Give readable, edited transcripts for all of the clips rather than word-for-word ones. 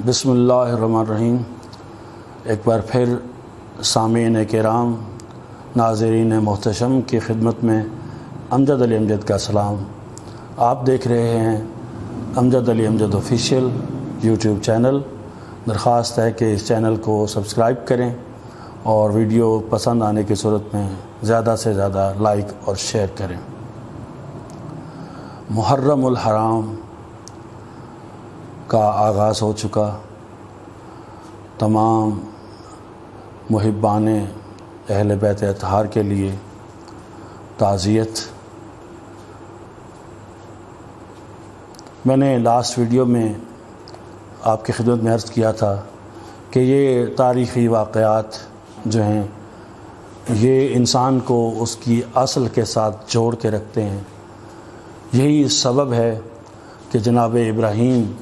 بسم اللہ الرحمن الرحیم۔ ایک بار پھر سامعین کرام، ناظرین محتشم کی خدمت میں امجد علی امجد کا سلام۔ آپ دیکھ رہے ہیں امجد علی امجد آفیشیل یوٹیوب چینل۔ درخواست ہے کہ اس چینل کو سبسکرائب کریں اور ویڈیو پسند آنے کی صورت میں زیادہ سے زیادہ لائک اور شیئر کریں۔ محرم الحرام کا آغاز ہو چکا۔ تمام محبان اہل بیت اطہار کے لیے تعزیت۔ میں نے لاسٹ ویڈیو میں آپ کی خدمت میں عرض کیا تھا کہ یہ تاریخی واقعات جو ہیں یہ انسان کو اس کی اصل کے ساتھ جوڑ کے رکھتے ہیں۔ یہی سبب ہے کہ جناب ابراہیم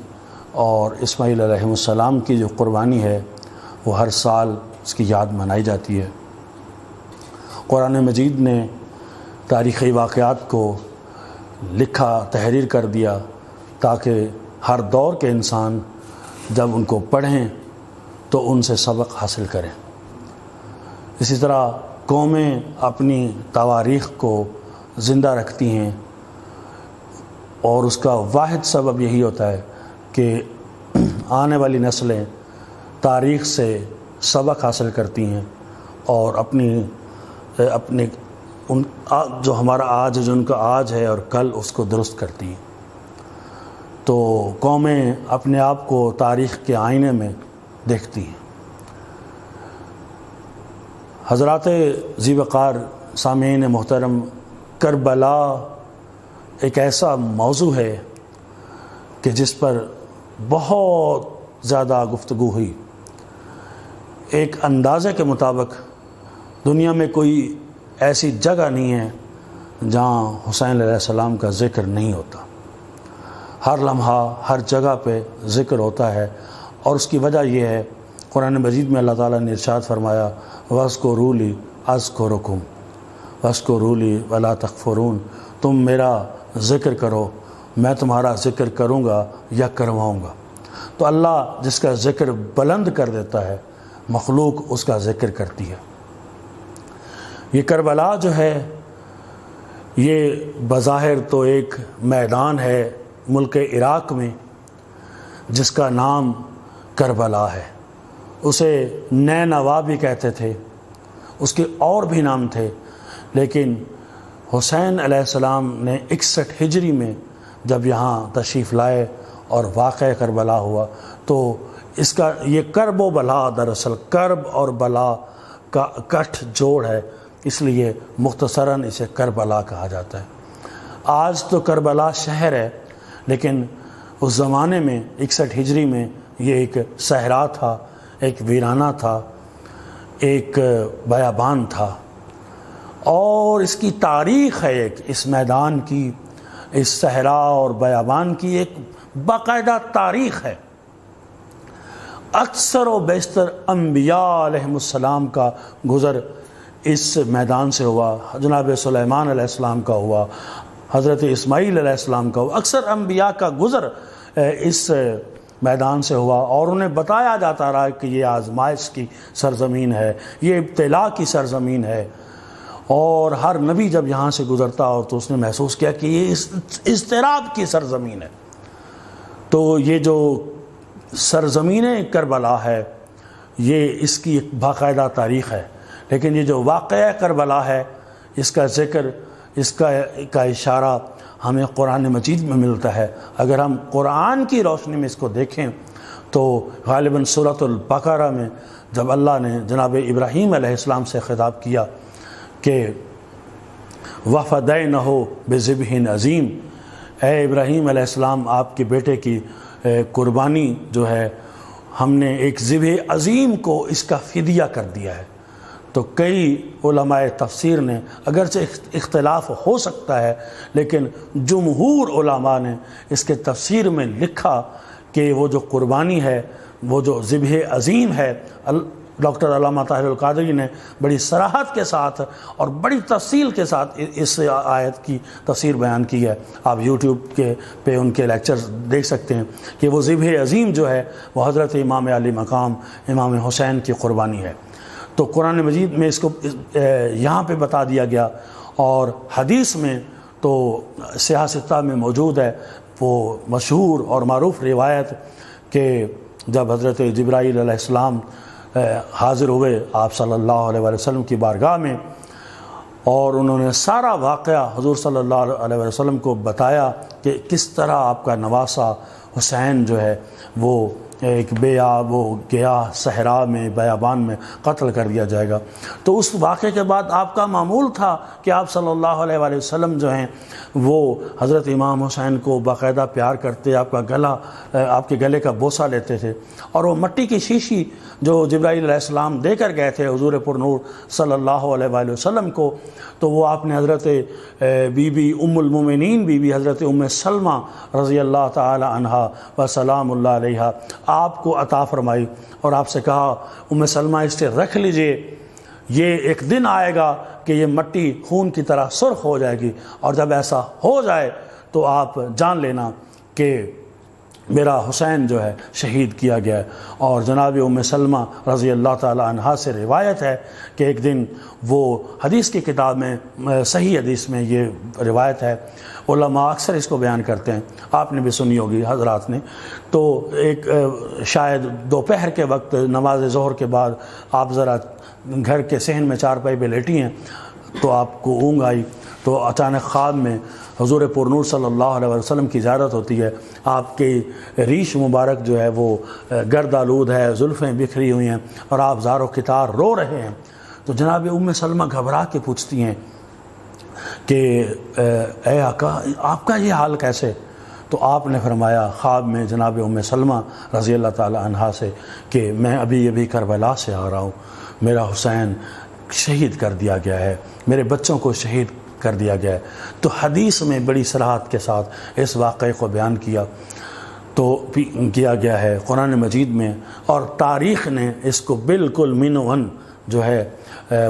اور اسماعیل علیہ السلام کی جو قربانی ہے وہ ہر سال اس کی یاد منائی جاتی ہے۔ قرآن مجید نے تاریخی واقعات کو لکھا، تحریر کر دیا تاکہ ہر دور کے انسان جب ان کو پڑھیں تو ان سے سبق حاصل کریں۔ اسی طرح قومیں اپنی تواریخ کو زندہ رکھتی ہیں اور اس کا واحد سبب یہی ہوتا ہے کہ آنے والی نسلیں تاریخ سے سبق حاصل کرتی ہیں اور اپنے جو ہمارا آج ہے، جو ان کا آج ہے اور کل اس کو درست کرتی ہیں۔ تو قومیں اپنے آپ کو تاریخ کے آئینے میں دیکھتی ہیں۔ حضرات ذی وقار سامعین محترم، کربلا ایک ایسا موضوع ہے کہ جس پر بہت زیادہ گفتگو ہوئی۔ ایک اندازے کے مطابق دنیا میں کوئی ایسی جگہ نہیں ہے جہاں حسین علیہ السلام کا ذکر نہیں ہوتا۔ ہر لمحہ ہر جگہ پہ ذکر ہوتا ہے، اور اس کی وجہ یہ ہے قرآن مجید میں اللہ تعالیٰ نے ارشاد فرمایا وَاذْكُرُونِی أَذْكُرْكُمْ وَاذْكُرُونِی وَلَا تَكْفُرُونَ۔ تم میرا ذکر کرو، میں تمہارا ذکر کروں گا یا کرواؤں گا۔ تو اللہ جس کا ذکر بلند کر دیتا ہے، مخلوق اس کا ذکر کرتی ہے۔ یہ کربلا جو ہے یہ بظاہر تو ایک میدان ہے ملک عراق میں جس کا نام کربلا ہے۔ اسے نینوا بھی کہتے تھے، اس کے اور بھی نام تھے، لیکن حسین علیہ السلام نے 61 ہجری میں جب یہاں تشریف لائے اور واقعہ کربلا ہوا تو اس کا یہ کرب و بلا، دراصل کرب اور بلا کا کٹھ جوڑ ہے، اس لیے مختصراً اسے کربلا کہا جاتا ہے۔ آج تو کربلا شہر ہے، لیکن اس زمانے میں 61 ہجری میں یہ ایک صحرا تھا، ایک ویرانہ تھا، ایک بیابان تھا، اور اس کی تاریخ ہے ایک، اس میدان کی، اس صحرا اور بیابان کی ایک باقاعدہ تاریخ ہے۔ اکثر و بیشتر انبیاء علیہ السلام کا گزر اس میدان سے ہوا۔ جناب سلیمان علیہ السلام کا ہوا، حضرت اسماعیل علیہ السلام کا ہوا، اکثر انبیاء کا گزر اس میدان سے ہوا، اور انہیں بتایا جاتا رہا کہ یہ آزمائش کی سرزمین ہے، یہ ابتلا کی سرزمین ہے، اور ہر نبی جب یہاں سے گزرتا ہو تو اس نے محسوس کیا کہ یہ اضطراب کی سرزمین ہے۔ تو یہ جو سرزمین کربلا ہے یہ اس کی ایک باقاعدہ تاریخ ہے، لیکن یہ جو واقعہ کربلا ہے اس کا ذکر، اس کا اشارہ ہمیں قرآن مجید میں ملتا ہے۔ اگر ہم قرآن کی روشنی میں اس کو دیکھیں تو غالباً سورۃ البقرہ میں جب اللہ نے جناب ابراہیم علیہ السلام سے خطاب کیا کہ وَفَدَيْنَهُ بِذِبْحٍ عَظِيمٍ، اے ابراہیم علیہ السلام آپ کے بیٹے کی قربانی جو ہے ہم نے ایک ذبح عظیم کو اس کا فدیہ کر دیا ہے۔ تو کئی علماء تفسیر نے، اگرچہ اختلاف ہو سکتا ہے، لیکن جمہور علماء نے اس کے تفسیر میں لکھا کہ وہ جو قربانی ہے، وہ جو ذبح عظیم ہے، ڈاکٹر علامہ طاہر القادری نے بڑی صراحت کے ساتھ اور بڑی تفصیل کے ساتھ اس آیت کی تفسیر بیان کی ہے. آپ یوٹیوب پہ ان کے لیکچرز دیکھ سکتے ہیں کہ وہ ذبح عظیم جو ہے وہ حضرت امام علی مقام امام حسین کی قربانی ہے. تو قرآن مجید میں اس کو یہاں پہ بتا دیا گیا، اور حدیث میں تو سیاہ ستہ میں موجود ہے وہ مشہور اور معروف روایت کہ جب حضرت جبرائیل علیہ السلام حاضر ہوئے آپ صلی اللہ علیہ وسلم کی بارگاہ میں، اور انہوں نے سارا واقعہ حضور صلی اللہ علیہ وسلم کو بتایا کہ کس طرح آپ کا نواسہ حسین جو ہے وہ ایک وہ گیا صحرا میں بیابان میں قتل کر دیا جائے گا. تو اس واقعے کے بعد آپ کا معمول تھا کہ آپ صلی اللہ علیہ وسلم جو ہیں وہ حضرت امام حسین کو باقاعدہ پیار کرتے، آپ کے گلے کا بوسہ لیتے تھے، اور وہ مٹی کی شیشی جو جبرائیل علیہ السلام دے کر گئے تھے حضور پر نور صلی اللہ علیہ وسلم کو، تو وہ آپ نے حضرت بی بی ام المومنین بی بی حضرت ام سلمہ رضی اللہ تعالی عنہا و سلام اللہ علیہا آپ کو عطا فرمائی، اور آپ سے کہا ام سلمہ اس سے رکھ لیجئے، یہ ایک دن آئے گا کہ یہ مٹی خون کی طرح سرخ ہو جائے گی، اور جب ایسا ہو جائے تو آپ جان لینا کہ میرا حسین جو ہے شہید کیا گیا ہے. اور جناب ام سلمہ رضی اللہ تعالی عنہا سے روایت ہے کہ ایک دن وہ حدیث کی کتاب میں صحیح حدیث میں یہ روایت ہے، علماء اکثر اس کو بیان کرتے ہیں، آپ نے بھی سنی ہوگی حضرات نے. تو ایک شاید دوپہر کے وقت نماز ظہر کے بعد آپ ذرا گھر کے صحن میں چارپائی پہ لیٹی ہیں، تو آپ کو اونگ آئی، تو اچانک خواب میں حضور پر نور صلی اللہ علیہ وسلم کی زیارت ہوتی ہے. آپ کی ریش مبارک جو ہے وہ گرد آلود ہے، زلفیں بکھری ہوئی ہیں، اور آپ زار و کتار رو رہے ہیں. تو جناب ام سلمہ گھبرا کے پوچھتی ہیں کہ اے آقا آپ کا یہ حال کیسے؟ تو آپ نے فرمایا خواب میں جناب ام سلمہ رضی اللہ تعالی عنہا سے کہ میں ابھی کربلا سے آ رہا ہوں، میرا حسین شہید کر دیا گیا ہے، میرے بچوں کو شہید کر دیا گیا ہے. تو حدیث میں بڑی صراحت کے ساتھ اس واقعے کو بیان کیا گیا ہے قرآن مجید میں، اور تاریخ نے اس کو بالکل من و عن جو ہے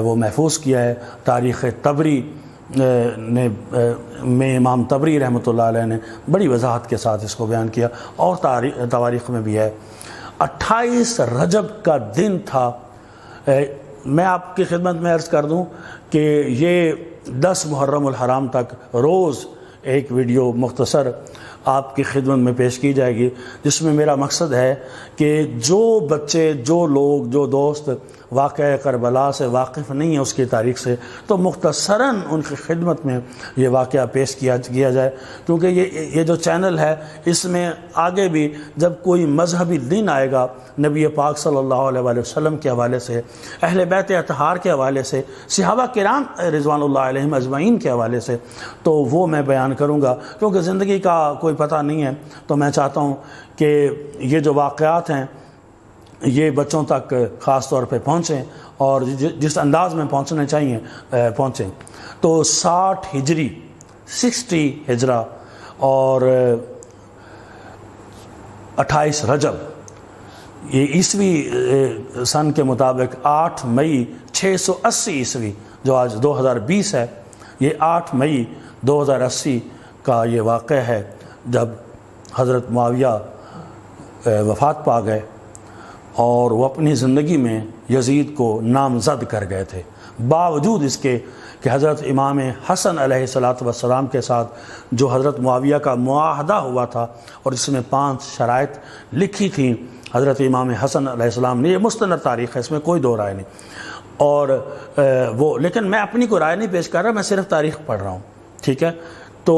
وہ محفوظ کیا ہے. تاریخ طبری میں امام طبری رحمۃ اللہ علیہ نے بڑی وضاحت کے ساتھ اس کو بیان کیا، اور تواریخ میں بھی ہے. 28 رجب کا دن تھا. میں آپ کی خدمت میں عرض کر دوں کہ یہ 10 محرم الحرام تک روز ایک ویڈیو مختصر آپ کی خدمت میں پیش کی جائے گی، جس میں میرا مقصد ہے کہ جو بچے، جو لوگ، جو دوست واقعہ کربلا سے واقف نہیں ہیں اس کی تاریخ سے، تو مختصراً ان کی خدمت میں یہ واقعہ پیش کیا جائے، کیونکہ یہ جو چینل ہے اس میں آگے بھی جب کوئی مذہبی دن آئے گا نبی پاک صلی اللہ علیہ وسلم کے حوالے سے، اہل بیت اطہار کے حوالے سے، صحابہ کرام رضوان اللہ علیہم اجمعین کے حوالے سے، تو وہ میں بیان کروں گا. کیونکہ زندگی کا کوئی پتہ نہیں ہے، تو میں چاہتا ہوں کہ یہ جو واقعات ہیں یہ بچوں تک خاص طور پہ پہنچیں، اور جس انداز میں پہنچنے چاہیے پہنچیں. تو 60 ہجرہ اور 28 رجب، یہ عیسوی سن کے مطابق 8 مئی 680 عیسوی، جو آج 2020 ہے، یہ 8 مئی 2080 کا یہ واقعہ ہے جب حضرت معاویہ وفات پا گئے، اور وہ اپنی زندگی میں یزید کو نامزد کر گئے تھے، باوجود اس کے کہ حضرت امام حسن علیہ السلام کے ساتھ جو حضرت معاویہ کا معاہدہ ہوا تھا، اور اس میں 5 شرائط لکھی تھیں حضرت امام حسن علیہ السلام نے. یہ مستند تاریخ ہے، اس میں کوئی دو رائے نہیں. اور لیکن میں اپنی کوئی رائے نہیں پیش کر رہا، میں صرف تاریخ پڑھ رہا ہوں، ٹھیک ہے. تو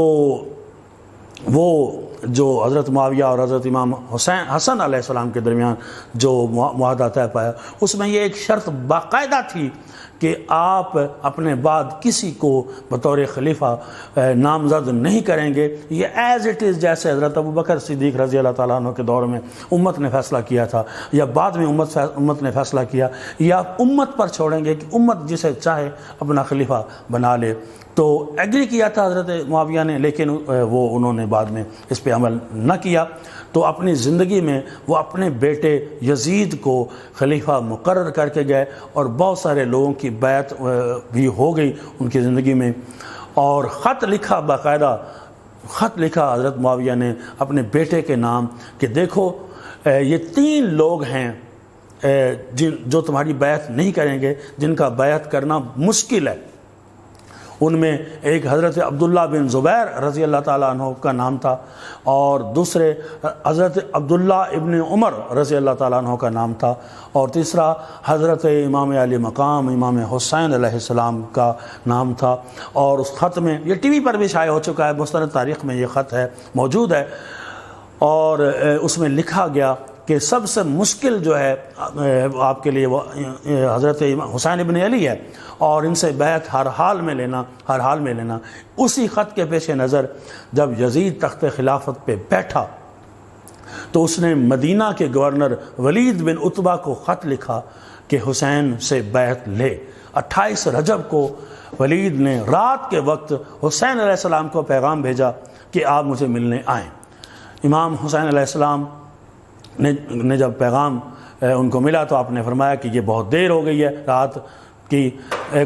وہ جو حضرت معاویہ اور حضرت امام حسن علیہ السلام کے درمیان جو معاہدہ طے پایا، اس میں یہ ایک شرط باقاعدہ تھی کہ آپ اپنے بعد کسی کو بطور خلیفہ نامزد نہیں کریں گے. یہ ایز اٹ از، جیسے حضرت ابوبکر صدیق رضی اللہ تعالیٰ عنہ کے دور میں امت نے فیصلہ کیا تھا، یا بعد میں امت نے فیصلہ کیا، یا امت پر چھوڑیں گے کہ امت جسے چاہے اپنا خلیفہ بنا لے. تو ایگری کیا تھا حضرت معاویہ نے، لیکن انہوں نے بعد میں اس پہ پہ عمل نہ کیا تو اپنی زندگی میں وہ اپنے بیٹے یزید کو خلیفہ مقرر کر کے گئے، اور بہت سارے لوگوں کی بیعت بھی ہو گئی ان کی زندگی میں، اور خط لکھا، باقاعدہ خط لکھا حضرت معاویہ نے اپنے بیٹے کے نام کہ دیکھو یہ 3 لوگ ہیں جو تمہاری بیعت نہیں کریں گے، جن کا بیعت کرنا مشکل ہے۔ ان میں ایک حضرت عبداللہ بن زبیر رضی اللہ تعالیٰ عنہ کا نام تھا، اور دوسرے حضرت عبداللہ ابن عمر رضی اللہ تعالیٰ عنہ کا نام تھا، اور تیسرا حضرت امام علی مقام امام حسین علیہ السلام کا نام تھا۔ اور اس خط میں، یہ ٹی وی پر بھی شائع ہو چکا ہے، مستند تاریخ میں یہ خط ہے موجود ہے، اور اس میں لکھا گیا کہ سب سے مشکل جو ہے آپ کے لیے وہ حضرت حسین ابن علی ہے، اور ان سے بیعت ہر حال میں لینا۔ اسی خط کے پیش نظر جب یزید تخت خلافت پہ بیٹھا تو اس نے مدینہ کے گورنر ولید بن عتبہ کو خط لکھا کہ حسین سے بیعت لے۔ 28 رجب کو ولید نے رات کے وقت حسین علیہ السلام کو پیغام بھیجا کہ آپ مجھے ملنے آئیں۔ امام حسین علیہ السلام نے جب پیغام ان کو ملا تو آپ نے فرمایا کہ یہ بہت دیر ہو گئی ہے رات کی۔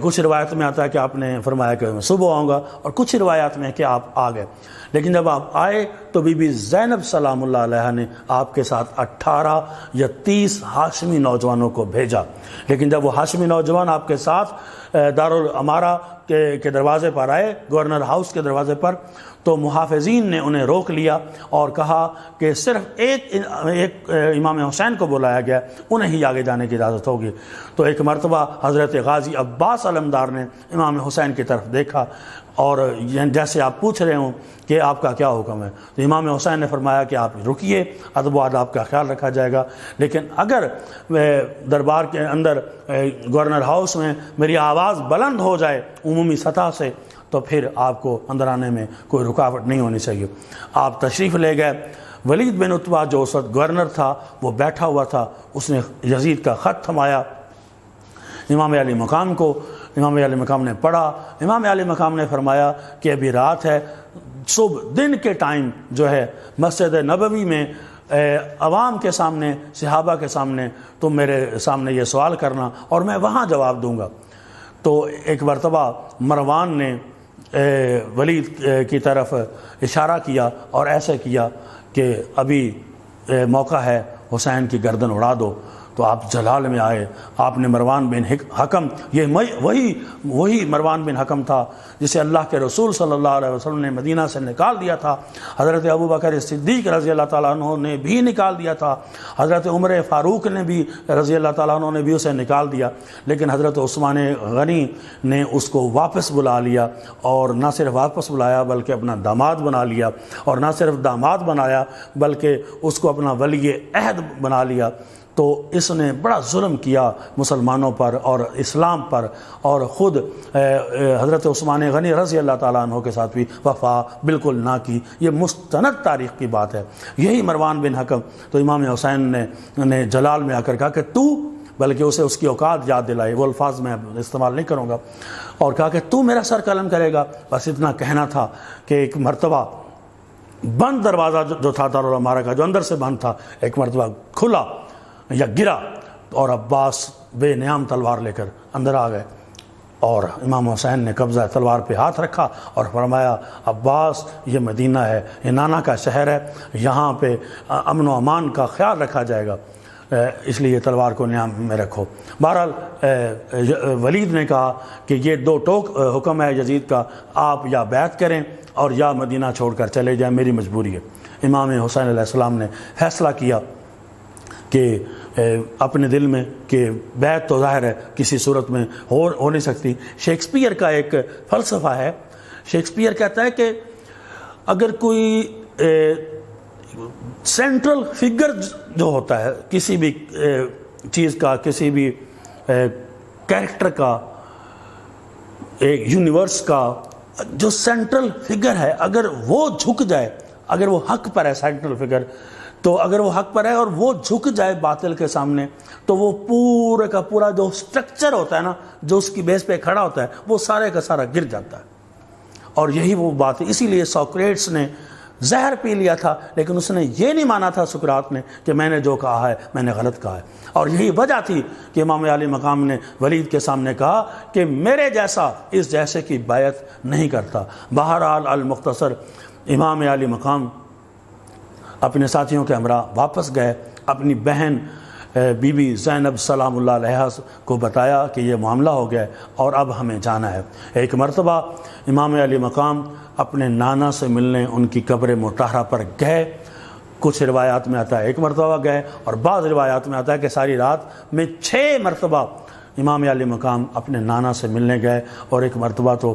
کچھ روایت میں آتا ہے کہ آپ نے فرمایا کہ میں صبح آؤں گا، اور کچھ روایات میں کہ آپ آ گئے۔ لیکن جب آپ آئے تو بی بی زینب سلام اللہ علیہ نے آپ کے ساتھ 18 یا 30 ہاشمی نوجوانوں کو بھیجا۔ لیکن جب وہ ہاشمی نوجوان آپ کے ساتھ دارالامارہ کے دروازے پر آئے، گورنر ہاؤس کے دروازے پر، تو محافظین نے انہیں روک لیا اور کہا کہ صرف ایک امام حسین کو بلایا گیا، انہیں ہی آگے جانے کی اجازت ہوگی۔ تو ایک مرتبہ حضرت غازی عباس علمدار نے امام حسین کی طرف دیکھا، اور جیسے آپ پوچھ رہے ہوں کہ آپ کا کیا حکم ہے، تو امام حسین نے فرمایا کہ آپ رکیے، ادب و آداب کا خیال رکھا جائے گا، لیکن اگر دربار کے اندر گورنر ہاؤس میں میری آواز بلند ہو جائے عمومی سطح سے تو پھر آپ کو اندر آنے میں کوئی رکاوٹ نہیں ہونی چاہیے۔ آپ تشریف لے گئے۔ ولید بن عتبہ جو اس وقت گورنر تھا وہ بیٹھا ہوا تھا، اس نے یزید کا خط تھمایا امام علی مقام کو، امام علی مقام نے پڑھا۔ امام علی مقام نے فرمایا کہ ابھی رات ہے، صبح دن کے ٹائم جو ہے مسجد نبوی میں عوام کے سامنے، صحابہ کے سامنے تم میرے سامنے یہ سوال کرنا اور میں وہاں جواب دوں گا۔ تو ایک مرتبہ مروان نے ولید کی طرف اشارہ کیا اور ایسے کیا کہ ابھی موقع ہے، حسین کی گردن اڑا دو۔ تو آپ جلال میں آئے، آپ نے مروان بن حکم، یہ وہی مروان بن حکم تھا جسے اللہ کے رسول صلی اللہ علیہ وسلم نے مدینہ سے نکال دیا تھا، حضرت ابوبکر صدیق رضی اللہ تعالیٰ عنہ نے بھی نکال دیا تھا، حضرت عمر فاروق نے بھی رضی اللہ تعالیٰ عنہ نے بھی اسے نکال دیا، لیکن حضرت عثمان غنی نے اس کو واپس بلا لیا، اور نہ صرف واپس بلایا بلکہ اپنا داماد بنا لیا، اور نہ صرف داماد بنایا بلکہ اس کو اپنا ولی عہد بنا لیا۔ تو اس نے بڑا ظلم کیا مسلمانوں پر اور اسلام پر، اور خود حضرت عثمان غنی رضی اللہ تعالیٰ عنہ کے ساتھ بھی وفا بالکل نہ کی۔ یہ مستند تاریخ کی بات ہے۔ یہی مروان بن حکم تو امام حسین نے جلال میں آ کر کہا کہ تو، بلکہ اسے اس کی اوقات یاد دلائی، وہ الفاظ میں استعمال نہیں کروں گا، اور کہا کہ تو میرا سر قلم کرے گا۔ بس اتنا کہنا تھا کہ ایک مرتبہ بند دروازہ جو تھا دارالامارہ کا، جو اندر سے بند تھا، ایک مرتبہ کھلا یا گرا، اور عباس بے نیام تلوار لے کر اندر آ گئے، اور امام حسین نے قبضہ تلوار پہ ہاتھ رکھا اور فرمایا عباس یہ مدینہ ہے، یہ نانا کا شہر ہے، یہاں پہ امن و امان کا خیال رکھا جائے گا، اس لیے تلوار کو نیام میں رکھو۔ بہرحال ولید نے کہا کہ یہ 2 حکم ہے یزید کا، آپ یا بیعت کریں اور یا مدینہ چھوڑ کر چلے جائیں، میری مجبوری ہے۔ امام حسین علیہ السلام نے فیصلہ کیا کہ اپنے دل میں کہ بیعت تو ظاہر ہے کسی صورت میں ہو نہیں سکتی۔ شیکسپیئر کا ایک فلسفہ ہے، شیکسپیئر کہتا ہے کہ اگر کوئی سینٹرل فگر جو ہوتا ہے کسی بھی چیز کا، کسی بھی کیریکٹر کا، ایک یونیورس کا جو سینٹرل فگر ہے، اگر وہ جھک جائے، اگر وہ حق پر ہے سینٹرل فگر، تو اگر وہ حق پر ہے اور وہ جھک جائے باطل کے سامنے، تو وہ پورے کا پورا جو سٹرکچر ہوتا ہے نا، جو اس کی بیس پہ کھڑا ہوتا ہے، وہ سارے کا سارا گر جاتا ہے۔ اور یہی وہ بات ہے، اسی لیے سوکریٹس نے زہر پی لیا تھا، لیکن اس نے یہ نہیں مانا تھا سقراط نے کہ میں نے جو کہا ہے میں نے غلط کہا ہے۔ اور یہی وجہ تھی کہ امام علی مقام نے ولید کے سامنے کہا کہ میرے جیسا اس جیسے کی بیعت نہیں کرتا۔ بہرحال المختصر امام علی مقام اپنے ساتھیوں کے ہمراہ واپس گئے، اپنی بہن بی بی زینب سلام اللہ علیہا کو بتایا کہ یہ معاملہ ہو گیا اور اب ہمیں جانا ہے۔ ایک مرتبہ امام علی مقام اپنے نانا سے ملنے ان کی قبر مطہرہ پر گئے۔ کچھ روایات میں آتا ہے ایک مرتبہ گئے، اور بعض روایات میں آتا ہے کہ ساری رات میں 6 مرتبہ امام علی مقام اپنے نانا سے ملنے گئے، اور ایک مرتبہ تو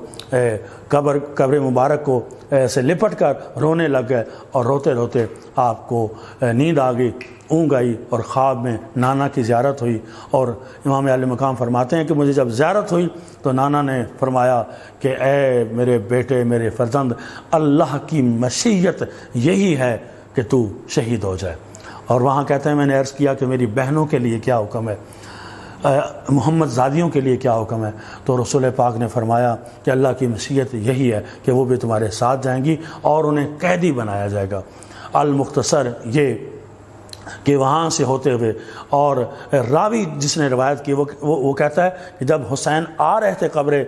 قبر مبارک کو سے لپٹ کر رونے لگ گئے، اور روتے روتے آپ کو نیند آ گئی، اونگ آئی، اور خواب میں نانا کی زیارت ہوئی۔ اور امام علی مقام فرماتے ہیں کہ مجھے جب زیارت ہوئی تو نانا نے فرمایا کہ اے میرے بیٹے، میرے فرزند، اللہ کی مشیت یہی ہے کہ تو شہید ہو جائے۔ اور وہاں کہتے ہیں میں نے عرض کیا کہ میری بہنوں کے لیے کیا حکم ہے، محمد زادیوں کے لیے کیا حکم ہے، تو رسول پاک نے فرمایا کہ اللہ کی مشیت یہی ہے کہ وہ بھی تمہارے ساتھ جائیں گی اور انہیں قیدی بنایا جائے گا۔ المختصر یہ کہ وہاں سے ہوتے ہوئے، اور راوی جس نے روایت کی وہ کہتا ہے کہ جب حسین آ رہے تھے قبر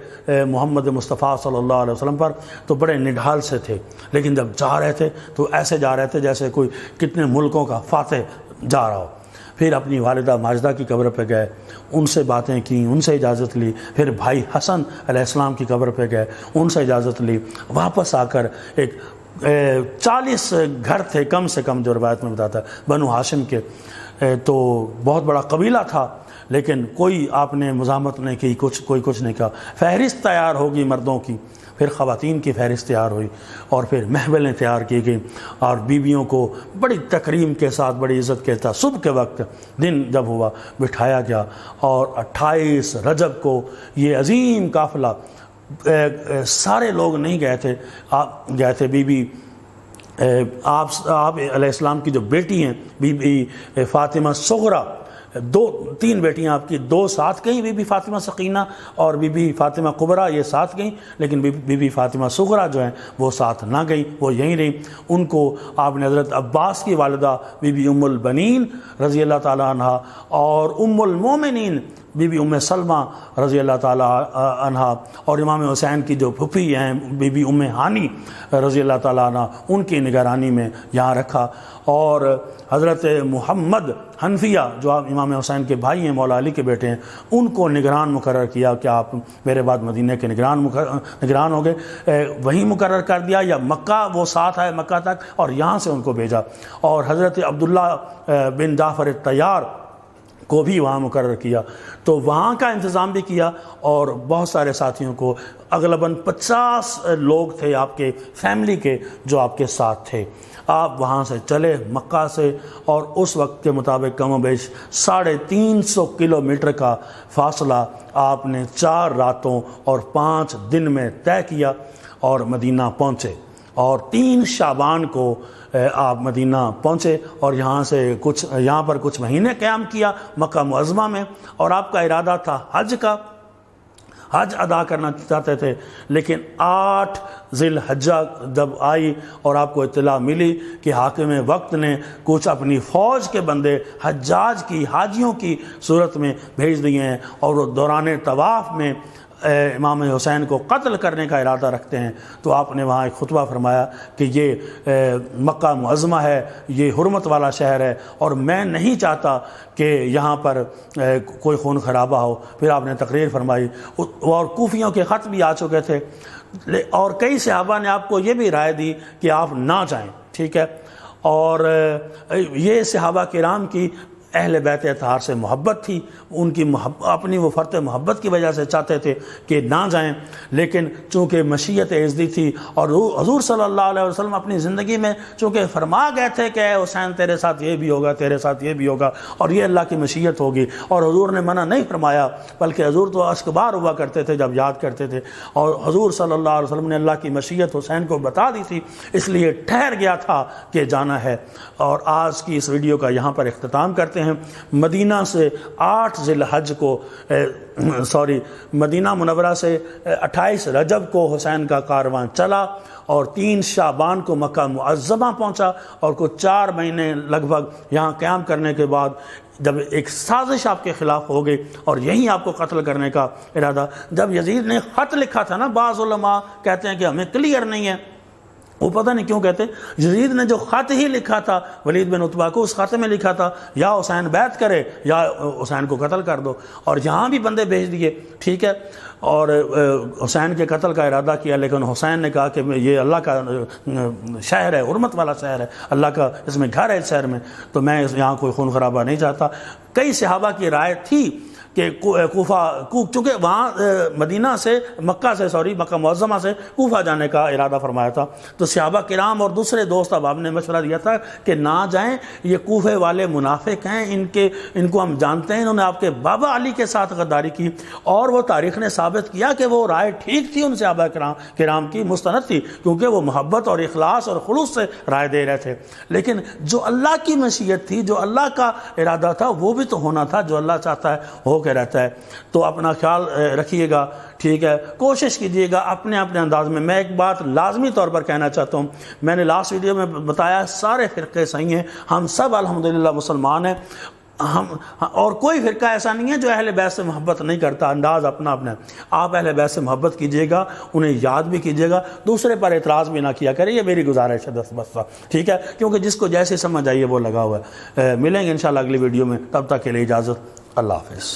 محمد مصطفیٰ صلی اللہ علیہ وسلم پر تو بڑے نڈھال سے تھے، لیکن جب جا رہے تھے تو ایسے جا رہے تھے جیسے کوئی کتنے ملکوں کا فاتح جا رہا ہو۔ پھر اپنی والدہ ماجدہ کی قبر پہ گئے، ان سے باتیں کیں، ان سے اجازت لی، پھر بھائی حسن علیہ السلام کی قبر پہ گئے، ان سے اجازت لی، واپس آ کر ایک 40 گھر تھے کم سے کم جو روایت میں بتاتا ہے بنو ہاشم کے، تو بہت بڑا قبیلہ تھا، لیکن کوئی آپ نے مزاحمت نہیں کی، کوئی کچھ نہیں کہا۔ فہرست تیار ہوگی مردوں کی، پھر خواتین کی فہرست تیار ہوئی، اور پھر محفلیں تیار کی گئیں، اور بیویوں کو بڑی تکریم کے ساتھ، بڑی عزت کے ساتھ صبح کے وقت دن جب ہوا بٹھایا گیا، اور 28 رجب کو یہ عظیم قافلہ، سارے لوگ نہیں گئے تھے، آپ گئے تھے، بی بی آپ علیہ السلام کی جو بیٹی ہیں بی بی فاطمہ صغریٰ، 3 بیٹیاں آپ کی، 2 ساتھ گئیں، بی بی فاطمہ سقینہ اور بی بی فاطمہ کبریٰ، یہ ساتھ گئیں، لیکن بی بی فاطمہ صغریٰ جو ہیں وہ ساتھ نہ گئیں، وہ یہیں رہیں۔ ان کو آپ نے حضرت عباس کی والدہ بی بی ام البنین رضی اللہ تعالیٰ عنہ اور ام المومنین بی بی ام سلمہ رضی اللہ تعالیٰ عنہ، اور امام حسین کی جو پھوپھی ہیں بی بی ام ہانی رضی اللہ تعالیٰ عنہ، ان کی نگرانی میں یہاں رکھا، اور حضرت محمد حنفیہ جو امام حسین کے بھائی ہیں، مولا علی کے بیٹے ہیں، ان کو نگران مقرر کیا کہ آپ میرے بعد مدینہ کے نگران ہو گئے، وہیں مقرر کر دیا، یا مکہ وہ ساتھ آئے مکہ تک، اور یہاں سے ان کو بھیجا، اور حضرت عبداللہ بن جعفر الطیار کو بھی وہاں مقرر کیا، تو وہاں کا انتظام بھی کیا، اور بہت سارے ساتھیوں کو، اغلباً 50 لوگ تھے آپ کے فیملی کے جو آپ کے ساتھ تھے۔ آپ وہاں سے چلے مکہ سے، اور اس وقت کے مطابق کم و بیش 350 کلومیٹر کا فاصلہ آپ نے 4 راتوں اور 5 دن میں طے کیا، اور مدینہ پہنچے، اور 3 شعبان کو آپ مدینہ پہنچے، اور یہاں پر کچھ مہینے قیام کیا مکہ معظمہ میں، اور آپ کا ارادہ تھا حج ادا کرنا چاہتے تھے، لیکن 8 ذی الحجہ جب آئی اور آپ کو اطلاع ملی کہ حاکم وقت نے کچھ اپنی فوج کے بندے حجاج کی، حاجیوں کی صورت میں بھیج دیے ہیں، اور وہ دوران طواف میں امام حسین کو قتل کرنے کا ارادہ رکھتے ہیں، تو آپ نے وہاں ایک خطبہ فرمایا کہ یہ مکہ معظمہ ہے، یہ حرمت والا شہر ہے، اور میں نہیں چاہتا کہ یہاں پر کوئی خون خرابہ ہو۔ پھر آپ نے تقریر فرمائی، اور کوفیوں کے خط بھی آ چکے تھے، اور کئی صحابہ نے آپ کو یہ بھی رائے دی کہ آپ نہ جائیں، ٹھیک ہے، اور یہ صحابہ کرام کی اہل بیت اطہار سے محبت تھی، ان کی اپنی وہ فرط محبت کی وجہ سے چاہتے تھے کہ نہ جائیں، لیکن چونکہ مشیت عزدی تھی، اور حضور صلی اللہ علیہ وسلم اپنی زندگی میں چونکہ فرما گئے تھے کہ اے حسین تیرے ساتھ یہ بھی ہوگا، تیرے ساتھ یہ بھی ہوگا، اور یہ اللہ کی مشیت ہوگی، اور حضور نے منع نہیں فرمایا، بلکہ حضور تو اشکبار ہوا کرتے تھے جب یاد کرتے تھے، اور حضور صلی اللہ علیہ وسلم نے اللہ کی مشیت حسین کو بتا دی تھی، اس لیے ٹھہر گیا تھا کہ جانا ہے۔ اور آج کی اس ویڈیو کا یہاں پر اختتام کرتے کہتے ہیں مدینہ سے 8 ذی الحج کو مدینہ منورہ سے 28 رجب کو حسین کا کاروان چلا اور 3 شعبان کو مکہ معظمہ پہنچا، اور کچھ 4 مہینے لگ بھگ یہاں قیام کرنے کے بعد جب ایک سازش آپ کے خلاف ہو گئی اور یہیں آپ کو قتل کرنے کا ارادہ، جب یزید نے خط لکھا تھا نا، بعض علماء کہتے ہیں کہ ہمیں کلیئر نہیں ہے، وہ پتہ نہیں کیوں کہتے، یزید نے جو خط ہی لکھا تھا ولید بن عتبہ کو، اس خط میں لکھا تھا یا حسین بیعت کرے یا حسین کو قتل کر دو، اور یہاں بھی بندے بھیج دیے، ٹھیک ہے، اور حسین کے قتل کا ارادہ کیا، لیکن حسین نے کہا کہ یہ اللہ کا شہر ہے، حرمت والا شہر ہے، اللہ کا اس میں گھر ہے اس شہر میں، تو میں یہاں کوئی خون خرابہ نہیں چاہتا۔ کئی صحابہ کی رائے تھی کہ چونکہ وہاں مکہ معظمہ سے کوفہ جانے کا ارادہ فرمایا تھا، تو صحابہ کرام اور دوسرے دوست احباب نے مشورہ دیا تھا کہ نہ جائیں، یہ کوفے والے منافق ہیں، ان کو ہم جانتے ہیں، انہوں نے آپ کے بابا علی کے ساتھ غداری کی، اور وہ تاریخ نے ثابت کیا کہ وہ رائے ٹھیک تھی، ان صحابہ کرام کی مستند تھی، کیونکہ وہ محبت اور اخلاص اور خلوص سے رائے دے رہے تھے، لیکن جو اللہ کی مشیت تھی، جو اللہ کا ارادہ تھا، وہ بھی تو ہونا تھا، جو اللہ چاہتا ہے ہو کے رہتا ہے۔ تو اپنا خیال رکھیے گا، ٹھیک ہے، کوشش کیجئے گا اپنے انداز میں۔ میں ایک بات لازمی طور پر کہنا چاہتا ہوں، میں نے لاسٹ ویڈیو میں بتایا سارے فرقے صحیح ہیں، ہم سب الحمدللہ مسلمان ہیں، اور کوئی فرقہ ایسا نہیں ہے جو اہل بیت سے محبت نہیں کرتا، انداز اپنا اپنا ہے۔ آپ اہل بیت سے محبت کیجئے گا، انہیں یاد بھی کیجئے گا، دوسرے پر اعتراض بھی نہ کیا کرے، یہ میری گزارش ہے بس، ٹھیک ہے، کیونکہ جس کو جیسے سمجھ آئیے وہ لگا ہوا ہے۔ ملیں گے انشاءاللہ اگلی ویڈیو میں، تب تک کے لیے اجازت، اللہ حافظ۔